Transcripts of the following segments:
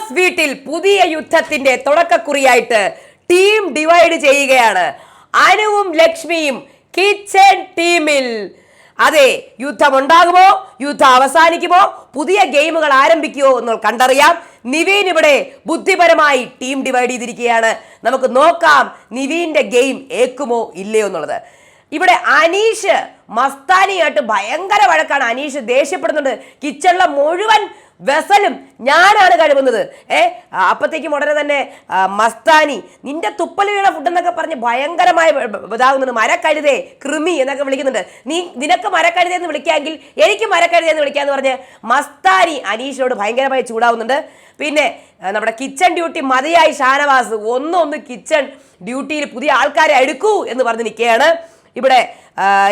Boss വീട്ടിൽ പുതിയ യുദ്ധത്തിന്റെ തുടക്കക്കുറിയായിട്ട് ടീം ഡിവൈഡ് ചെയ്യുകയാണ്. അനുവും ലക്ഷ്മിയും കിച്ചൺ ടീമിൽ. അതെ, യുദ്ധം ഉണ്ടാകുമോ, യുദ്ധം അവസാനിക്കുമോ, പുതിയ ഗെയിമുകൾ ആരംഭിക്കുമോ എന്ന് കണ്ടറിയാം. നിവീൻ ഇവിടെ ബുദ്ധിപരമായി ടീം ഡിവൈഡ് ചെയ്തിരിക്കുകയാണ്. നമുക്ക് നോക്കാം നിവീന്റെ ഗെയിം ഏക്കുമോ ഇല്ലയോ എന്നുള്ളത്. ഇവിടെ അനീഷ് മസ്താനിയായിട്ട് ഭയങ്കര വഴക്കാണ്. അനീഷ് ദേഷ്യപ്പെടുന്നുണ്ട്. കിച്ചണിലെ മുഴുവൻ വെസലും ഞാനാണ് കഴുകുന്നത്. അപ്പത്തേക്കും ഉടനെ തന്നെ മസ്താനി നിന്റെ തുപ്പൽ വീണ ഫുഡ് എന്നൊക്കെ പറഞ്ഞ് ഭയങ്കരമായി ഇതാകുന്നുണ്ട്. മരക്കഴുതേ, കൃമി എന്നൊക്കെ വിളിക്കുന്നുണ്ട്. നിനക്ക് മരക്കഴുതേ എന്ന് വിളിക്കാമെങ്കിൽ എനിക്ക് മരക്കഴുതേ എന്ന് വിളിക്കാന്ന് പറഞ്ഞ് മസ്താനി അനീഷിനോട് ഭയങ്കരമായി ചൂടാവുന്നുണ്ട്. പിന്നെ നമ്മുടെ കിച്ചൺ ഡ്യൂട്ടി മതിയായി ഷാനവാസ് ഒന്ന് കിച്ചൺ ഡ്യൂട്ടിയിൽ പുതിയ ആൾക്കാരെ എടുക്കൂ എന്ന് പറഞ്ഞ് നിൽക്കുകയാണ്. ഇവിടെ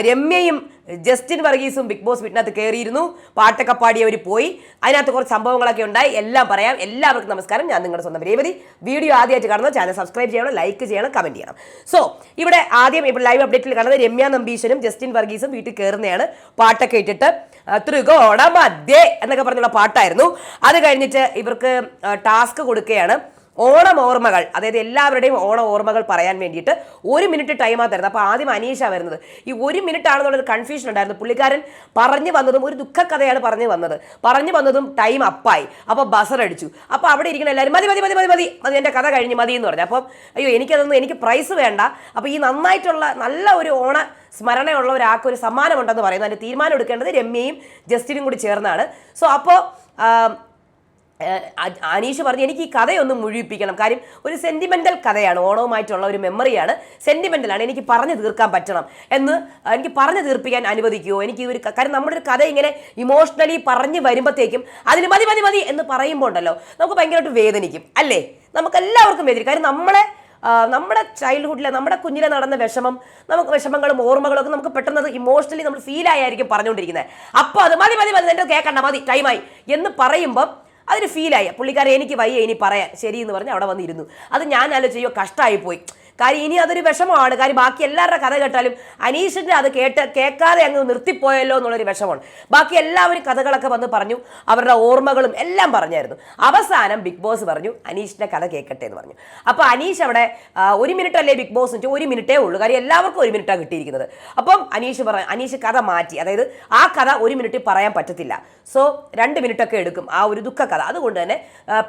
രമ്യയും ജസ്റ്റിൻ വർഗീസും ബിഗ് ബോസ് വീട്ടിനകത്ത് കയറിയിരുന്നു. പാട്ടൊക്കെ പാടി അവർ പോയി. അതിനകത്ത് കുറച്ച് സംഭവങ്ങളൊക്കെ ഉണ്ടായി. എല്ലാം പറയാം. എല്ലാവർക്കും നമസ്കാരം. ഞാൻ നിങ്ങളുടെ സ്വന്തം രേവതി. വീഡിയോ ആദ്യമായിട്ട് കാണുന്നത് ചാനൽ സബ്സ്ക്രൈബ് ചെയ്യണം, ലൈക്ക് ചെയ്യണം, കമന്റ് ചെയ്യണം. സോ ഇവിടെ ആദ്യം ഇപ്പോൾ ലൈവ് അപ്ഡേറ്റിൽ കാണുന്നത് രമ്യ നമ്പീശനും ജസ്റ്റിൻ വർഗീസും വീട്ടിൽ കയറുന്നതാണ്. പാട്ടൊക്കെ ഇട്ടിട്ട് ത്രികോണ മധ്യേ എന്നൊക്കെ പറഞ്ഞുള്ള പാട്ടായിരുന്നു. അത് കഴിഞ്ഞിട്ട് ഇവർക്ക് ടാസ്ക് കൊടുക്കുകയാണ്. ഓണം ഓർമ്മകൾ, അതായത് എല്ലാവരുടെയും ഓണ ഓർമ്മകൾ പറയാൻ വേണ്ടിയിട്ട് 1 മിനിറ്റ് ടൈമാണ് തരുന്നത്. അപ്പോൾ ആദ്യം അനീഷാണ് വരുന്നത്. ഈ 1 മിനിറ്റ് ആണെന്നുള്ളൊരു കൺഫ്യൂഷൻ ഉണ്ടായിരുന്നു. പുള്ളിക്കാരൻ പറഞ്ഞു വന്നതും ഒരു ദുഃഖകഥയാണ് പറഞ്ഞു വന്നതും ടൈം അപ്പായി. അപ്പോൾ ബസർ അടിച്ചു. അപ്പോൾ അവിടെ ഇരിക്കുന്ന എല്ലാവരും മതി മതി മതി മതി മതി മതി എൻ്റെ കഥ കഴിഞ്ഞ് മതി എന്ന് പറഞ്ഞു. അപ്പം അയ്യോ എനിക്ക് പ്രൈസ് വേണ്ട. അപ്പോൾ ഈ നന്നായിട്ടുള്ള നല്ല ഒരു ഓണ സ്മരണയുള്ള ഒരാൾക്ക് ഒരു സമ്മാനമുണ്ടെന്ന് പറയുന്നു. അതിൻ്റെ തീരുമാനം എടുക്കേണ്ടത് രമ്യയും ജസ്റ്റിനും കൂടി ചേർന്നാണ്. സോ അപ്പോൾ അനീഷ് പറഞ്ഞു എനിക്ക് ഈ കഥയൊന്ന് മുഴുവിപ്പിക്കണം. കാര്യം ഒരു സെൻറ്റിമെൻ്റൽ കഥയാണ്, ഓണവുമായിട്ടുള്ള ഒരു മെമ്മറിയാണ്, സെൻറ്റിമെൻ്റലാണ്, എനിക്ക് പറഞ്ഞു തീർക്കാൻ പറ്റണം എന്ന് എനിക്ക് പറഞ്ഞു തീർപ്പിക്കാൻ അനുവദിക്കുമോ. എനിക്ക് ഒരു കാര്യം നമ്മുടെ ഒരു കഥ ഇങ്ങനെ ഇമോഷണലി പറഞ്ഞു വരുമ്പോഴത്തേക്കും അതിന് മതി മതി മതി എന്ന് പറയുമ്പോൾ ഉണ്ടല്ലോ നമുക്ക് ഭയങ്കരമായിട്ട് വേദനിക്കും അല്ലേ. നമുക്കെല്ലാവർക്കും വേദനിക്കും. കാര്യം നമ്മുടെ ചൈൽഡ്ഹുഡിലെ നമ്മുടെ കുഞ്ഞിലെ നടന്ന നമുക്ക് വിഷമങ്ങളും ഓർമ്മകളും ഒക്കെ നമുക്ക് പെട്ടെന്ന് ഇമോഷണലി നമ്മൾ ഫീൽ ആയിരിക്കും പറഞ്ഞുകൊണ്ടിരിക്കുന്നത്. അപ്പോൾ അത് മതി മതി മതി എൻ്റെ കേൾക്കണ്ട, മതി ടൈമായി എന്ന് പറയുമ്പം അതിന് ഫീലായി. പുള്ളിക്കാരെ എനിക്ക് വയ്യ ഇനി പറയാം ശരി എന്ന് പറഞ്ഞ് അവിടെ വന്നിരുന്നു. അത് ഞാൻ ആലോചിച്ചോ കഷ്ടമായി പോയി. കാര്യം ഇനി അതൊരു വിഷമമാണ്. കാര്യം ബാക്കി എല്ലാവരുടെ കഥ കേട്ടാലും അനീഷിൻ്റെ അത് കേൾക്കാതെ അങ്ങ് നിർത്തിപ്പോയല്ലോ എന്നുള്ളൊരു വിഷമമാണ്. ബാക്കി എല്ലാവരും കഥകളൊക്കെ വന്ന് പറഞ്ഞു, അവരുടെ ഓർമ്മകളും എല്ലാം പറഞ്ഞായിരുന്നു. അവസാനം ബിഗ് ബോസ് പറഞ്ഞു അനീഷിൻ്റെ കഥ കേൾക്കട്ടെ എന്ന് പറഞ്ഞു. അപ്പോൾ അനീഷ് അവിടെ 1 മിനിറ്റ് അല്ലേ ബിഗ് ബോസ് വെച്ചാൽ 1 മിനിറ്റേ ഉള്ളൂ. കാര്യം എല്ലാവർക്കും 1 മിനിറ്റാണ് കിട്ടിയിരിക്കുന്നത്. അപ്പം അനീഷ് കഥ മാറ്റി. അതായത് ആ കഥ 1 മിനിറ്റ് പറയാൻ പറ്റത്തില്ല. സോ 2 മിനിറ്റൊക്കെ എടുക്കും ആ ഒരു ദുഃഖ കഥ. അതുകൊണ്ട് തന്നെ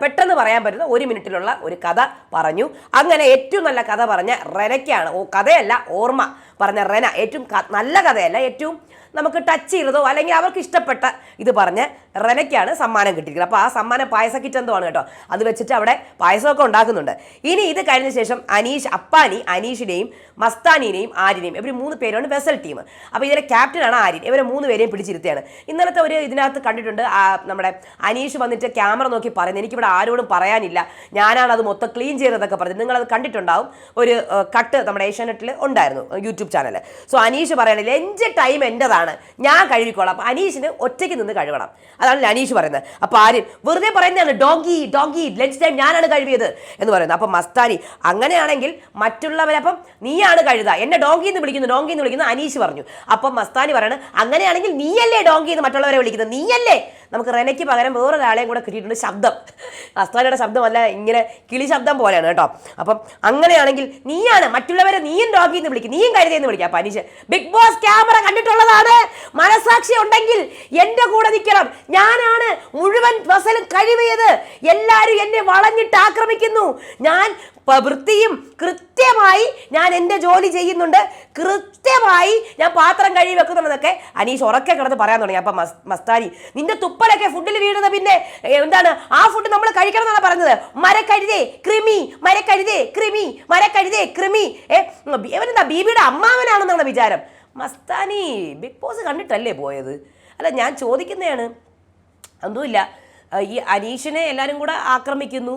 പെട്ടെന്ന് പറയാൻ പറ്റുന്ന 1 മിനിറ്റിലുള്ള ഒരു കഥ പറഞ്ഞു. അങ്ങനെ ഏറ്റവും നല്ല കഥ പറഞ്ഞ റെനയ്ക്കാണ്. കഥയല്ല, ഓർമ്മ പറഞ്ഞ റെന. ഏറ്റവും നല്ല കഥയല്ല, ഏറ്റവും നമുക്ക് ടച്ച് ചെയ്തതോ അല്ലെങ്കിൽ അവർക്ക് ഇഷ്ടപ്പെട്ട ഇത് പറഞ്ഞ് റെനയ്ക്കാണ് സമ്മാനം കിട്ടിയിരിക്കുന്നത്. അപ്പോൾ ആ സമ്മാനം പായസ കിറ്റ് എന്തോ ആണ് കേട്ടോ. അത് വെച്ചിട്ട് അവിടെ പായസമൊക്കെ ഉണ്ടാക്കുന്നുണ്ട്. ഇനി ഇത് കഴിഞ്ഞ ശേഷം അനീഷിനെയും മസ്താനിനെയും ആര്യനെയും ഇവർ 3 പേരാണ് വെസൽ ടീം. അപ്പോൾ ഇതിലെ ക്യാപ്റ്റനാണ് ആര്യൻ. ഇവരെ 3 പേരെയും പിടിച്ചിരുത്തിയാണ്. ഇന്നലത്തെ ഒരു ഇതിനകത്ത് കണ്ടിട്ടുണ്ട് നമ്മുടെ അനീഷ് വന്നിട്ട് ക്യാമറ നോക്കി പറയുന്നത് എനിക്കിവിടെ ആരോടും പറയാനില്ല, ഞാനാണ് അത് മൊത്തം ക്ലീൻ ചെയ്തതൊക്കെ പറഞ്ഞത്. നിങ്ങളത് കണ്ടിട്ടുണ്ടാവും. ഒരു കട്ട് നമ്മുടെ ഏഷ്യാനെറ്റിൽ ഉണ്ടായിരുന്നു, യൂട്യൂബ് ചാനൽ. സോ അനീഷ് പറയണില്ല എൻ്റെ ടൈം എൻ്റെതാണ്, ഞാൻ കഴുകിക്കോളാം. അപ്പോൾ അനീഷിന് ഒറ്റയ്ക്ക് നിന്ന് കഴുകണം, അതാണ് അനീഷ് പറയുന്നത്. അപ്പോൾ ആര്യൻ വെറുതെ പറയുന്നതാണ് ഡോങ്കി ലഞ്ച് ടൈം ഞാനാണ് കഴുകിയത് എന്ന് പറയുന്നത്. അപ്പം മസ്താനി അങ്ങനെയാണെങ്കിൽ മറ്റുള്ളവരെ അപ്പം നീയാണ് കഴുകുക, എന്നെ ഡോങ്കി എന്ന് വിളിക്കുന്നു അനീഷ് പറഞ്ഞു. അപ്പം മസ്താനി പറയണത് അങ്ങനെയാണെങ്കിൽ നീയല്ലേ ഡോങ്കി എന്ന് മറ്റുള്ളവരെ വിളിക്കുന്നത്, നീയല്ലേ. നമുക്ക് റെനയ്ക്ക് പകരം വേറൊരാളെയും കൂടെ കിട്ടിയിട്ടുണ്ട്. ശബ്ദം മസ്താനിയുടെ ശബ്ദമല്ല, ഇങ്ങനെ കിളി ശബ്ദം പോലെയാണ് കേട്ടോ. അപ്പം അങ്ങനെയാണെങ്കിൽ നീയാണ് മറ്റുള്ളവരെ നീയും ഡോങ്കി എന്ന് വിളിക്കും, നീയും കഴുതയെന്ന് വിളിക്കുക. അപ്പം അനീഷ് ബിഗ് ബോസ് ക്യാമറ കണ്ടിട്ടുള്ളതാണ്, മനസാക്ഷി ഉണ്ടെങ്കിൽ എൻ്റെ കൂടെ നിൽക്കണം, ഞാനാണ് മുഴുവൻ വസലും കഴിവിയത്, എല്ലാവരും എന്നെ വളഞ്ഞിട്ട് ആക്രമിക്കുന്നു, ഞാൻ വൃത്തിയും കൃത്യമായി ഞാൻ എൻ്റെ ജോലി ചെയ്യുന്നുണ്ട്, കൃത്യമായി ഞാൻ പാത്രം കഴുകി വെക്കുന്നുണ്ടെന്നൊക്കെ അനീഷ് ഉറക്കെ കിടന്ന് പറയാൻ തുടങ്ങി. അപ്പം മസ്താനി നിന്റെ തുപ്പലൊക്കെ ഫുഡിൽ വീഴുന്നത് പിന്നെ എന്താണ്, ആ ഫുഡ് നമ്മൾ കഴിക്കണം എന്നാണ് പറഞ്ഞത്, മരക്കഴുതേ കൃമി ഇവനെന്താ ബീബിയുടെ അമ്മാവനാണെന്നാണ് വിചാരം. മസ്താനി ബിഗ് ബോസ് കണ്ടിട്ടല്ലേ പോയത്? അല്ല ഞാൻ ചോദിക്കുന്നതാണ്, ഒന്നുമില്ല. ഈ അനീഷിനെ എല്ലാവരും കൂടെ ആക്രമിക്കുന്നു,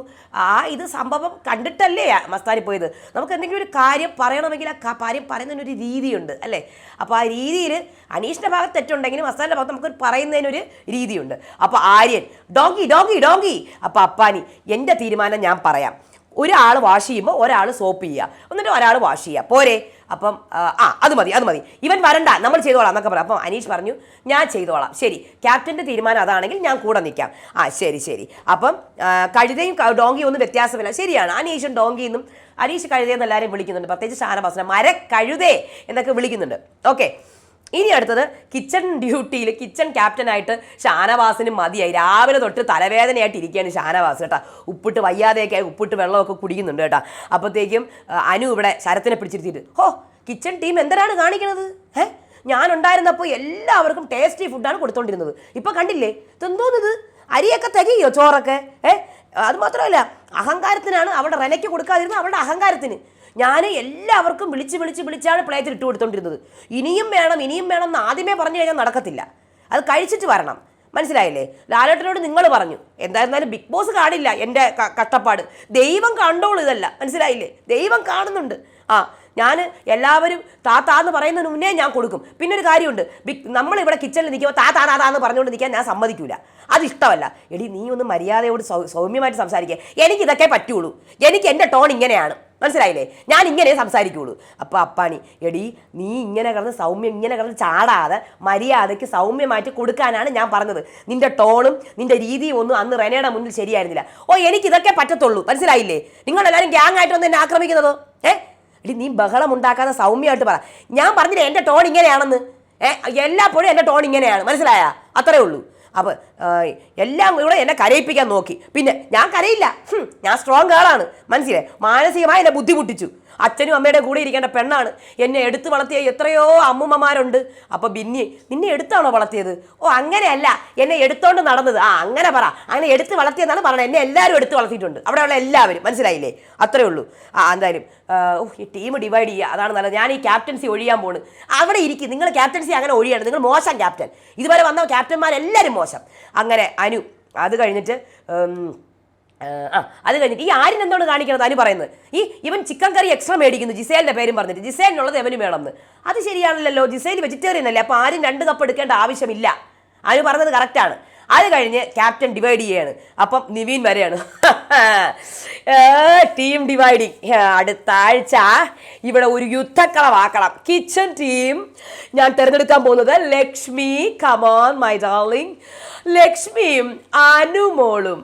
ഇത് സംഭവം കണ്ടിട്ടല്ലേ മസ്താനി പോയത്. നമുക്ക് എന്തെങ്കിലും ഒരു കാര്യം പറയണമെങ്കിൽ ആ കാര്യം പറയുന്നതിനൊരു രീതിയുണ്ട് അല്ലേ. അപ്പോൾ ആ രീതിയിൽ അനീഷിൻ്റെ ഭാഗത്ത് തെറ്റുണ്ടെങ്കിലും മസ്താനിൻ്റെ ഭാഗത്ത് നമുക്ക് പറയുന്നതിനൊരു രീതിയുണ്ട്. അപ്പോൾ ആര്യൻ ഡോങ്കി. അപ്പോൾ അപ്പാനി എൻ്റെ തീരുമാനം ഞാൻ പറയാം, ഒരാൾ വാഷ് ചെയ്യുമ്പോൾ ഒരാൾ സോപ്പ് ചെയ്യുക, എന്നിട്ട് ഒരാൾ വാഷ് ചെയ്യുക പോരെ. അപ്പം അത് മതി ഇവൻ വരണ്ട, നമ്മൾ ചെയ്തോളാം എന്നൊക്കെ പറയാം. അപ്പം അനീഷ് പറഞ്ഞു ഞാൻ ചെയ്തോളാം. ശരി, ക്യാപ്റ്റൻ്റെ തീരുമാനം അതാണെങ്കിൽ ഞാൻ കൂടെ നിൽക്കാം. ശരി. അപ്പം കഴുതയും ഡോങ്കിയും ഒന്നും വ്യത്യാസമില്ല. ശരിയാണ്, അനീഷും ഡോങ്കിന്നും അനീഷ് കഴുതയെന്ന് എല്ലാവരും വിളിക്കുന്നുണ്ട്, പ്രത്യേകിച്ച് ഷാനവാസിനെ മരക്കഴുതേ എന്നൊക്കെ വിളിക്കുന്നുണ്ട്. ഓക്കെ, ഇനി അടുത്തത് കിച്ചൺ ഡ്യൂട്ടിയിൽ കിച്ചൺ ക്യാപ്റ്റനായിട്ട് ഷാനവാസിന് മതിയായി. രാവിലെ തൊട്ട് തലവേദനയായിട്ട് ഇരിക്കുകയാണ് ഷാനവാസ് കേട്ടോ. ഉപ്പിട്ട് വയ്യാതെയൊക്കെ ഉപ്പിട്ട് വെള്ളമൊക്കെ കുടിക്കുന്നുണ്ട് കേട്ടോ. അപ്പോഴത്തേക്കും അനു ഇവിടെ ശരത്തിനെ പിടിച്ചിരുത്തിയിട്ട് കിച്ചൺ ടീം എന്തിനാണ് കാണിക്കണത്? ഞാനുണ്ടായിരുന്നപ്പോൾ എല്ലാവർക്കും ടേസ്റ്റി ഫുഡാണ് കൊടുത്തോണ്ടിരുന്നത്. ഇപ്പം കണ്ടില്ലേ ഇതെന്തോന്നിത്, അരിയൊക്കെ തികയോ ചോറൊക്കെ? അത് മാത്രമല്ല അഹങ്കാരത്തിനാണ്, അവിടെ റെനയ്ക്ക് കൊടുക്കാതിരുന്നത് അവളുടെ അഹങ്കാരത്തിന്. ഞാൻ എല്ലാവർക്കും വിളിച്ചാണ് പ്ലേറ്റിൽ ഇട്ട് കൊടുത്തോണ്ടിരുന്നത്. ഇനിയും വേണം എന്ന് ആദ്യമേ പറഞ്ഞു കഴിഞ്ഞാൽ നടക്കത്തില്ല, അത് കഴിച്ചിട്ട് വരണം. മനസ്സിലായില്ലേ? ലാലേട്ടനോട് നിങ്ങൾ പറഞ്ഞു, എന്തായിരുന്നാലും ബിഗ് ബോസ് കാണില്ല എൻ്റെ കഷ്ടപ്പാട്, ദൈവം കണ്ടോളൂ ഇതല്ല. മനസ്സിലായില്ലേ? ദൈവം കാണുന്നുണ്ട്. ഞാൻ എല്ലാവരും താന്ന് പറയുന്നതിന് മുന്നേ ഞാൻ കൊടുക്കും. പിന്നെ ഒരു കാര്യമുണ്ട്, നമ്മളിവിടെ കിച്ചണിൽ നിൽക്കുമ്പോൾ താന്ന് പറഞ്ഞുകൊണ്ട് നിൽക്കാൻ ഞാൻ സമ്മതിക്കൂല, അതിഷ്ടമല്ല. എടി നീ ഒന്ന് മര്യാദയോട് സൗമ്യമായിട്ട് സംസാരിക്കുക. എനിക്കിതൊക്കെ പറ്റുള്ളൂ, എനിക്ക് എൻ്റെ ടോൺ ഇങ്ങനെയാണ്. മനസ്സിലായില്ലേ? ഞാൻ ഇങ്ങനെ സംസാരിക്കുള്ളൂ. അപ്പോൾ അപ്പാണി എടി നീ ഇങ്ങനെ കിടന്ന് ചാടാതെ മര്യാദയ്ക്ക് സൗമ്യമായിട്ട് കൊടുക്കാനാണ് ഞാൻ പറഞ്ഞത്. നിന്റെ ടോണും നിന്റെ രീതിയും ഒന്നും അന്ന് റെനയുടെ മുന്നിൽ ശരിയായിരുന്നില്ല. എനിക്കിതൊക്കെ പറ്റത്തുള്ളൂ. മനസ്സിലായില്ലേ? നിങ്ങളെല്ലാവരും ഗ്യാങ് ആയിട്ട് വന്ന് എന്നെ ആക്രമിക്കുന്നതോ? എടി നീ ബഹളം ഉണ്ടാക്കാതെ സൗമ്യമായിട്ട് പറ. ഞാൻ പറഞ്ഞില്ലേ എൻ്റെ ടോൺ ഇങ്ങനെയാണെന്ന്. എല്ലാപ്പോഴും എൻ്റെ ടോൺ ഇങ്ങനെയാണ്, മനസ്സിലായ? അത്രേ ഉള്ളൂ. അപ്പോൾ എല്ലാം കൂടെ എന്നെ കരയിപ്പിക്കാൻ നോക്കി. പിന്നെ ഞാൻ കരയില്ല, ഞാൻ സ്ട്രോങ് ഗേളാണ്. മനസ്സിലായി? മാനസികമായി എന്നെ ബുദ്ധിമുട്ടിച്ചു. അച്ഛനും അമ്മയുടെ കൂടെ ഇരിക്കേണ്ട പെണ്ണാണ്. എന്നെ എടുത്ത് വളർത്തിയ എത്രയോ അമ്മൂമ്മമാരുണ്ട്. അപ്പോൾ നിന്നെ എടുത്താണോ വളർത്തിയത്? അങ്ങനെയല്ല, എന്നെ എടുത്തോണ്ട് നടന്നത്. അങ്ങനെ പറ, അങ്ങനെ എടുത്ത് വളർത്തിയെന്നാണ് പറഞ്ഞത്. എന്നെ എല്ലാവരും എടുത്ത് വളർത്തിയിട്ടുണ്ട്, അവിടെയുള്ള എല്ലാവരും. മനസ്സിലായില്ലേ? അത്രേ ഉള്ളൂ. എന്തായാലും ഈ ടീം ഡിവൈഡ് ചെയ്യുക, അതാണ് നല്ലത്. ഞാൻ ഈ ക്യാപ്റ്റൻസി ഒഴിയാൻ പോണ്. അവിടെ ഇരിക്കും, നിങ്ങൾ ക്യാപ്റ്റൻസി അങ്ങനെ ഒഴിയാണ്. നിങ്ങൾ മോശം ക്യാപ്റ്റൻ. ഇതുവരെ വന്ന ക്യാപ്റ്റന്മാരെല്ലാവരും മോശം. അങ്ങനെ അനു അത് കഴിഞ്ഞിട്ട് ഈ ആര്യൻ എന്താണ് കാണിക്കുന്നത്? അനു പറയുന്നത് ഇവൻ ചിക്കൻ കറി എക്സ്ട്രാ മേടിക്കുന്നു ജിസേലിൻ്റെ പേരും പറഞ്ഞിട്ട്. ജിസേലിനുള്ളത് എവന് വേണമെന്ന്. അത് ശരിയാണല്ലോ, ജിസേൽ വെജിറ്റേറിയൻ അല്ലേ, അപ്പോൾ ആരും 2 കപ്പ് എടുക്കേണ്ട ആവശ്യമില്ല. അനു പറഞ്ഞത് കറക്റ്റാണ്. അത് കഴിഞ്ഞ് ക്യാപ്റ്റൻ ഡിവൈഡ് ചെയ്യാണ്. അപ്പം നിവീൻ വരെയാണ് ടീം ഡിവൈഡിങ്. അടുത്ത ആഴ്ച ഇവിടെ ഒരു യുദ്ധക്കളമാക്കണം. കിച്ചൺ ടീം ഞാൻ തിരഞ്ഞെടുക്കാൻ പോകുന്നത് ലക്ഷ്മി. കമോൺ മൈ ഡാർലിംഗ്, ലക്ഷ്മിയും അനുമോളും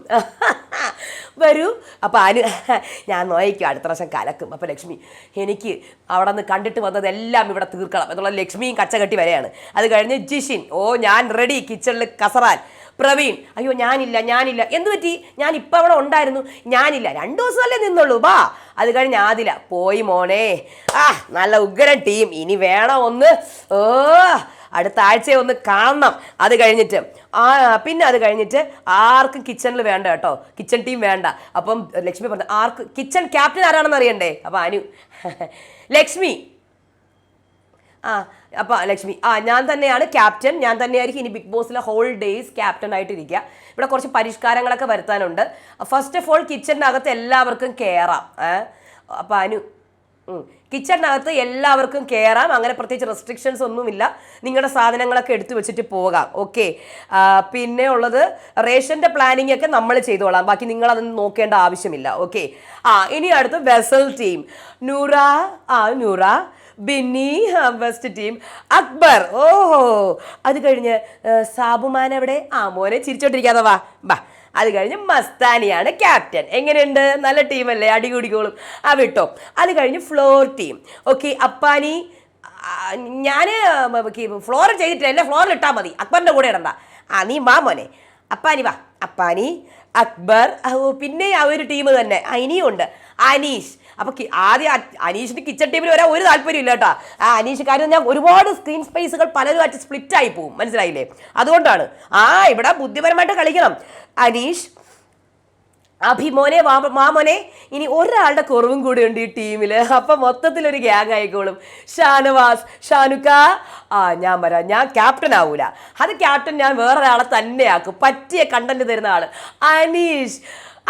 വരൂ. അപ്പോൾ ഞാൻ നോയിക്കും, അടുത്ത പ്രാവശ്യം കലക്കും. അപ്പോൾ ലക്ഷ്മി എനിക്ക് അവിടെ നിന്ന് കണ്ടിട്ട് വന്നതെല്ലാം ഇവിടെ തീർക്കണം എന്നുള്ള ലക്ഷ്മിയും കച്ചകെട്ടി വരെയാണ്. അത് കഴിഞ്ഞ് ജിഷിൻ, ഞാൻ റെഡി. കിച്ചണിൽ കസറാൻ. പ്രവീൺ, അയ്യോ ഞാനില്ല. എന്ത് പറ്റി? ഞാൻ ഇപ്പം അവിടെ ഉണ്ടായിരുന്നു. ഞാനില്ല, 2 ദിവസമല്ലേ നിന്നുള്ളൂ, ബാ. അത് കഴിഞ്ഞ് ആദില, പോയി മോനെ. നല്ല ഉഗ്രൻ ടീം. ഇനി വേണം ഒന്ന് അടുത്ത ആഴ്ച ഒന്ന് കാണണം. അത് കഴിഞ്ഞിട്ട് പിന്നെ അത് കഴിഞ്ഞിട്ട് ആർക്കും കിച്ചണിൽ വേണ്ട കേട്ടോ, കിച്ചൺ ടീം വേണ്ട. അപ്പം ലക്ഷ്മി പറഞ്ഞു ആർക്ക് കിച്ചൺ ക്യാപ്റ്റൻ ആരാണെന്ന് അറിയണ്ടേ? അപ്പം അനു ലക്ഷ്മി അപ്പോൾ ലക്ഷ്മി ഞാൻ തന്നെയാണ് ക്യാപ്റ്റൻ, ഞാൻ തന്നെയായിരിക്കും ഇനി ബിഗ് ബോസിലെ ഹോൾ ഡേയ്സ് ക്യാപ്റ്റൻ ആയിട്ടിരിക്കുക. ഇവിടെ കുറച്ച് പരിഷ്കാരങ്ങളൊക്കെ വരുത്താനുണ്ട്. ഫസ്റ്റ് ഓഫ് ഓൾ കിച്ചണിനകത്ത് എല്ലാവർക്കും കയറാം. അപ്പോൾ അനു കിച്ചണിനകത്ത് എല്ലാവർക്കും കയറാം, അങ്ങനെ പ്രത്യേകിച്ച് റെസ്ട്രിക്ഷൻസ് ഒന്നുമില്ല. നിങ്ങളുടെ സാധനങ്ങളൊക്കെ എടുത്തു വെച്ചിട്ട് പോകാം. ഓക്കെ, പിന്നെ ഉള്ളത് റേഷൻ്റെ പ്ലാനിങ് ഒക്കെ നമ്മൾ ചെയ്തോളാം, ബാക്കി നിങ്ങളതൊന്നും നോക്കേണ്ട ആവശ്യമില്ല. ഓക്കെ, ഇനി അടുത്ത് vessel team. Noora, Binny, best team Akbar. അത് കഴിഞ്ഞ് സാബുമാൻ എവിടെ? മോനെ ചിരിച്ചോണ്ടിരിക്കാതെ വാ. അത് കഴിഞ്ഞ് മസ്താനിയാണ് ക്യാപ്റ്റൻ. എങ്ങനെയുണ്ട്? നല്ല ടീമല്ലേ, അടികൂടിക്കോളും. വിട്ടോ. അത് കഴിഞ്ഞ് ഫ്ലോർ ടീം. ഓക്കെ, അപ്പാനി ഞാൻ ഫ്ലോർ ചെയ്തിട്ടില്ല, എല്ലാം ഫ്ലോറിൽ ഇട്ടാൽ മതി, അക്ബറിൻ്റെ കൂടെ ഇടണ്ട. നീ വാ മോനെ. അപ്പാനി വാ. അപ്പാനി, അക്ബർ, പിന്നെ ഒരു ടീം തന്നെ ഇനിയുണ്ട് അനീഷ്. അപ്പോൾ ആദ്യം അനീഷിന് കിച്ചൺ ടീമിൽ വരാൻ ഒരു താല്പര്യമില്ല കേട്ടോ. അനീഷ് കാര്യം ഞാൻ ഒരുപാട് സ്ക്രീൻ സ്പേസുകൾ പലരുമായിട്ട് സ്പ്ലിറ്റായി പോവും, മനസ്സിലായില്ലേ? അതുകൊണ്ടാണ് ഇവിടെ ബുദ്ധിപരമായിട്ട് കളിക്കണം. അനീഷ്, അഭിമോനെ, മാമോനെ, ഇനി ഒരാളുടെ കുറവും കൂടി ഉണ്ട് ഈ ടീമിൽ. അപ്പം മൊത്തത്തിലൊരു ഗ്യാങ് ആയിക്കോളും. ഷാനവാസ്, ഷാനുക്ക, ഞാൻ വരാം. ഞാൻ ക്യാപ്റ്റൻ ആവൂല, അത് ക്യാപ്റ്റൻ ഞാൻ വേറൊരാളെ തന്നെയാക്കും, പറ്റിയ കണ്ടന്റ് തരുന്ന ആൾ.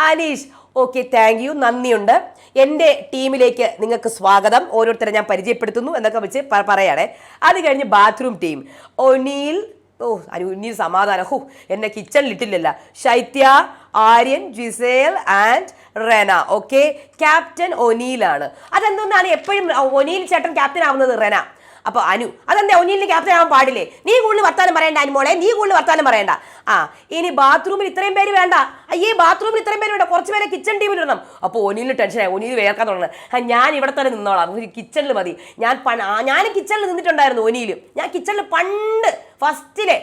അനീഷ് ഓക്കെ, താങ്ക് യു, നന്ദിയുണ്ട്. എൻ്റെ ടീമിലേക്ക് നിങ്ങൾക്ക് സ്വാഗതം. ഓരോരുത്തരെ ഞാൻ പരിചയപ്പെടുത്തുന്നു എന്നൊക്കെ വെച്ച് പറയണേ. അത് കഴിഞ്ഞ് ബാത്റൂം ടീം. ഒനീൽ, ഓ ഇനി സമാധാനം. എന്നെ കിച്ചണിലിട്ടില്ലല്ല. Shaitya, Aryan, Gisele and Rena. Okay, captain ഒനീലാണ്. അതെന്താണ് എപ്പോഴും ഒനീൽ ചേട്ടൻ ക്യാപ്റ്റൻ ആവുന്നത് റെന? അപ്പൊ അനു അതെന്താ ഒനീലിന് ക്യാപ്റ്റൻ ആവാൻ പാടില്ലേ? നീ കൂടുതൽ വർത്താനം പറയണ്ട അനുമോളെ, നീ കൂടുതൽ വർത്താനം പറയണ്ട. ഇനി ബാത്റൂമിൽ ഇത്രയും പേര് വേണ്ട. അയ്യേ, ബാത്റൂമിൽ ഇത്രയും പേര് വേണ്ട, കുറച്ച് പേരെ കിച്ചൺ ടീമിൽ ഇടണം. അപ്പോൾ ഒനീലിന് ടെൻഷനായി, ഒനീൽ വേർക്കാൻ തുടങ്ങുന്നത്. ഞാൻ ഇവിടെ തന്നെ നിന്നോളാം, കിച്ചണിൽ മതി. ഞാനും കിച്ചണിൽ നിന്നിട്ടുണ്ടായിരുന്നു. ഒനീലും ഞാൻ കിച്ചണിൽ പണ്ട് ഫസ്റ്റിലെ.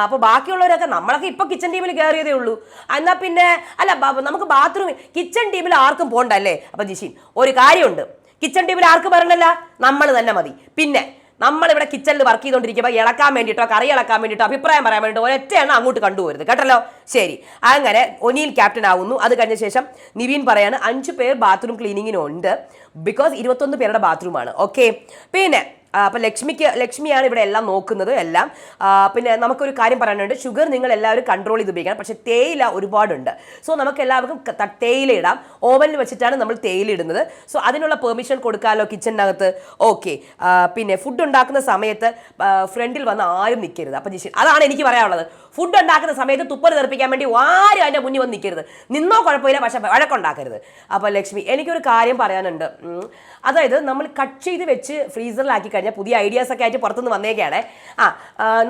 അപ്പോൾ ബാക്കിയുള്ളവരൊക്കെ നമ്മളൊക്കെ ഇപ്പൊ കിച്ചൺ ടീമിൽ കയറിയതേ ഉള്ളൂ. എന്നാൽ പിന്നെ അല്ല, നമുക്ക് ബാത്റൂമിൽ കിച്ചൺ ടീമിൽ ആർക്കും പോകണ്ടല്ലേ? അപ്പൊ ജിഷിൻ, ഒരു കാര്യമുണ്ട്, കിച്ചൺ ടീമിൽ ആർക്കും വരണ്ടല്ല, നമ്മൾ തന്നെ മതി. പിന്നെ നമ്മളിവിടെ കിച്ചണിൽ വർക്ക് ചെയ്തുകൊണ്ടിരിക്കുമ്പോൾ ഇളക്കാൻ വേണ്ടിയിട്ടോ കറി ഇളക്കാൻ വേണ്ടിയിട്ടോ അഭിപ്രായം പറയാൻ വേണ്ടിയിട്ടോ ഒരൊറ്റ എണ്ണം അങ്ങോട്ട് കണ്ടുപോരുത് കേട്ടല്ലോ. ശരി, അങ്ങനെ ഒനീൽ ക്യാപ്റ്റൻ ആവുന്നു. അത് കഴിഞ്ഞ ശേഷം നിവിൻ പറയാണ് 5 പേർ ബാത്റൂം ക്ലീനിങ്ങിനുണ്ട്, ബിക്കോസ് 21 പേരുടെ ബാത്റൂമാണ്. ഓക്കെ, പിന്നെ അപ്പം ലക്ഷ്മിയാണ് ഇവിടെ എല്ലാം നോക്കുന്നത് എല്ലാം. പിന്നെ നമുക്കൊരു കാര്യം പറയാനുണ്ട്, ഷുഗർ നിങ്ങൾ എല്ലാവരും കൺട്രോൾ ചെയ്ത് ഉപയോഗിക്കണം. പക്ഷേ തേയില ഒരുപാടുണ്ട്. സോ നമുക്ക് എല്ലാവർക്കും തേയില ഇടാം. ഓവനിൽ വെച്ചിട്ടാണ് നമ്മൾ തേയില ഇടുന്നത്. സോ അതിനുള്ള പെർമിഷൻ കൊടുക്കാമല്ലോ കിച്ചണിനകത്ത്. ഓക്കെ, പിന്നെ ഫുഡ് ഉണ്ടാക്കുന്ന സമയത്ത് ഫ്രണ്ടിൽ വന്ന് ആരും നിൽക്കരുത്. അപ്പം ജിഷിൻ, അതാണ് എനിക്ക് പറയാനുള്ളത്. ഫുഡ് ഉണ്ടാക്കുന്ന സമയത്ത് തുപ്പൽ തെറിപ്പിക്കാൻ വേണ്ടി ആരും അതിൻ്റെ മുന്നിൽ വന്ന് നിൽക്കരുത്. നിന്നോ കുഴപ്പമില്ല, പക്ഷെ വഴക്കുണ്ടാക്കരുത്. അപ്പോൾ ലക്ഷ്മി, എനിക്കൊരു കാര്യം പറയാനുണ്ട്. അതായത് നമ്മൾ കട്ട് ചെയ്ത് വെച്ച് ഫ്രീസറിലാക്കി കഴിഞ്ഞാൽ പുതിയ ഐഡിയാസ് ഒക്കെ ആയിട്ട് പുറത്തുനിന്ന് വന്നേക്കാണ്.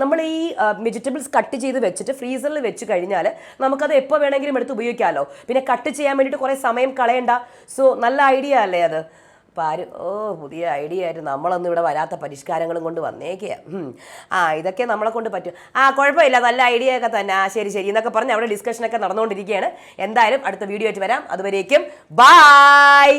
നമ്മൾ ഈ വെജിറ്റബിൾസ് കട്ട് ചെയ്ത് വെച്ചിട്ട് ഫ്രീസറിൽ വെച്ച് കഴിഞ്ഞാൽ നമുക്കത് എപ്പോൾ വേണമെങ്കിലും എടുത്ത് ഉപയോഗിക്കാമല്ലോ. പിന്നെ കട്ട് ചെയ്യാൻ വേണ്ടിയിട്ട് കുറേ സമയം കളയണ്ട. സോ നല്ല ഐഡിയ അല്ലേ അത്? അപ്പോൾ ആരും പുതിയ ഐഡിയ ആയിട്ട് നമ്മളൊന്നും ഇവിടെ വരാത്ത പരിഷ്കാരങ്ങളും കൊണ്ട് വന്നേക്കുക. ഇതൊക്കെ നമ്മളെ കൊണ്ട് പറ്റും. കുഴപ്പമില്ല, നല്ല ഐഡിയ ഒക്കെ തന്നെ. ശരി എന്നൊക്കെ പറഞ്ഞ് അവിടെ ഡിസ്കഷനൊക്കെ നടന്നുകൊണ്ടിരിക്കുകയാണ്. എന്തായാലും അടുത്ത വീഡിയോ ആയിട്ട് വരാം. അതുവരേക്കും ബൈ.